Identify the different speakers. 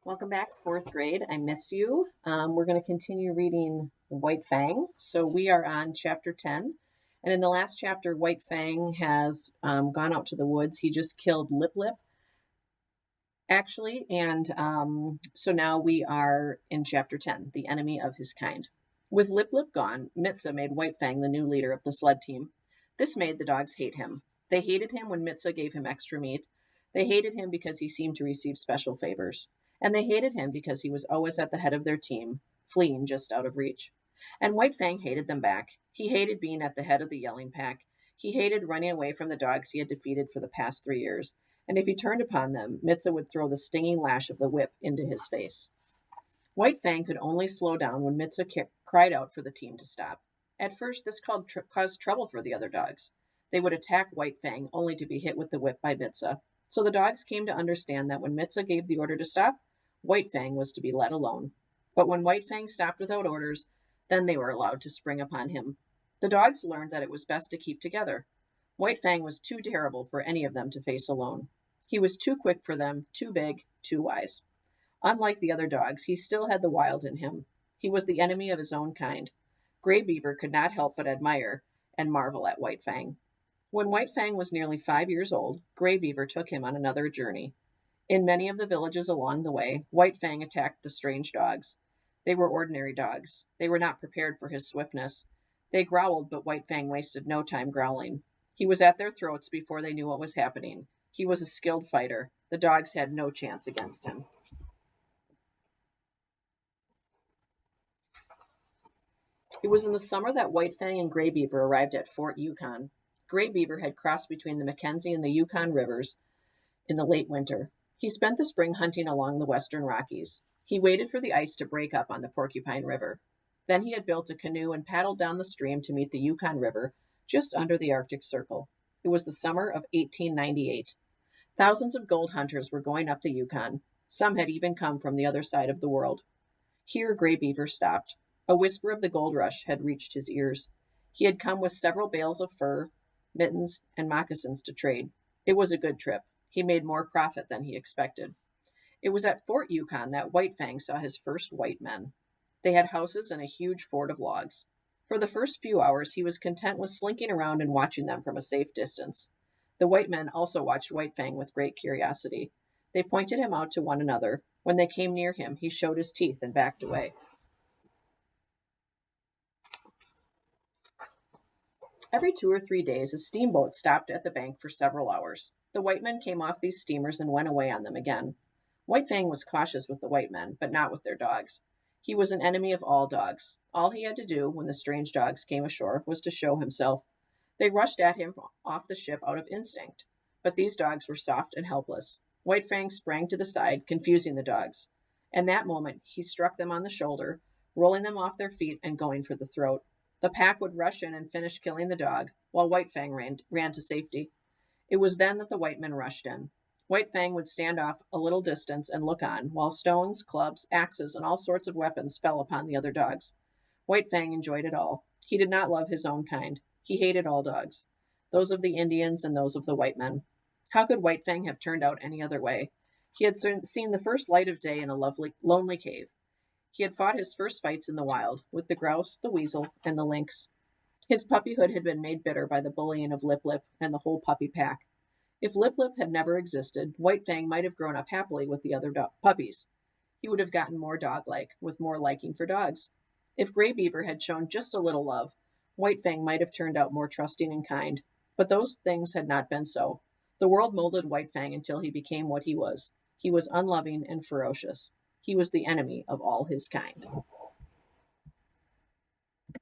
Speaker 1: Welcome back, fourth grade. I miss you. We're going to continue reading White Fang. So we are on chapter 10. And in the last chapter, White Fang has gone out to the woods. He just killed Lip Lip, actually. And so now we are in chapter 10, the enemy of his kind. With Lip Lip gone, Mitza made White Fang the new leader of the sled team. This made the dogs hate him. They hated him when Mitza gave him extra meat. They hated him because he seemed to receive special favors. And they hated him because he was always at the head of their team, fleeing just out of reach. And White Fang hated them back. He hated being at the head of the yelling pack. He hated running away from the dogs he had defeated for the past 3 years. And if he turned upon them, Mitza would throw the stinging lash of the whip into his face. White Fang could only slow down when Mitza cried out for the team to stop. At first, this caused trouble for the other dogs. They would attack White Fang only to be hit with the whip by Mitza. So the dogs came to understand that when Mitza gave the order to stop, White Fang was to be let alone. But when White Fang stopped without orders, then they were allowed to spring upon him. The dogs learned that it was best to keep together. White Fang was too terrible for any of them to face alone. He was too quick for them, too big, too wise. Unlike the other dogs, he still had the wild in him. He was the enemy of his own kind. Gray Beaver could not help but admire and marvel at White Fang. When White Fang was nearly 5 years old, Gray Beaver took him on another journey. In many of the villages along the way, White Fang attacked the strange dogs. They were ordinary dogs. They were not prepared for his swiftness. They growled, but White Fang wasted no time growling. He was at their throats before they knew what was happening. He was a skilled fighter. The dogs had no chance against him. It was in the summer that White Fang and Gray Beaver arrived at Fort Yukon. Gray Beaver had crossed between the Mackenzie and the Yukon rivers in the late winter. He spent the spring hunting along the western Rockies. He waited for the ice to break up on the Porcupine River. Then he had built a canoe and paddled down the stream to meet the Yukon River just under the Arctic Circle. It was the summer of 1898. Thousands of gold hunters were going up the Yukon. Some had even come from the other side of the world. Here Gray Beaver stopped. A whisper of the gold rush had reached his ears. He had come with several bales of fur, mittens, and moccasins to trade. It was a good trip. He made more profit than he expected. It was at Fort Yukon that White Fang saw his first white men. They had houses and a huge fort of logs. For the first few hours, he was content with slinking around and watching them from a safe distance. The white men also watched White Fang with great curiosity. They pointed him out to one another. When they came near him, he showed his teeth and backed away. Every 2 or 3 days, a steamboat stopped at the bank for several hours. The white men came off these steamers and went away on them again. White Fang was cautious with the white men, but not with their dogs. He was an enemy of all dogs. All he had to do when the strange dogs came ashore was to show himself. They rushed at him off the ship out of instinct. But these dogs were soft and helpless. White Fang sprang to the side, confusing the dogs. In that moment, he struck them on the shoulder, rolling them off their feet and going for the throat. The pack would rush in and finish killing the dog, while White Fang ran to safety. It was then that the white men rushed in. White Fang would stand off a little distance and look on, while stones, clubs, axes, and all sorts of weapons fell upon the other dogs. White Fang enjoyed it all. He did not love his own kind. He hated all dogs, those of the Indians and those of the white men. How could White Fang have turned out any other way? He had seen the first light of day in a lonely cave. He had fought his first fights in the wild, with the grouse, the weasel, and the lynx. His puppyhood had been made bitter by the bullying of Lip Lip and the whole puppy pack. If Lip Lip had never existed, White Fang might have grown up happily with the other puppies. He would have gotten more dog-like, with more liking for dogs. If Gray Beaver had shown just a little love, White Fang might have turned out more trusting and kind. But those things had not been so. The world molded White Fang until he became what he was. He was unloving and ferocious. He was the enemy of all his kind.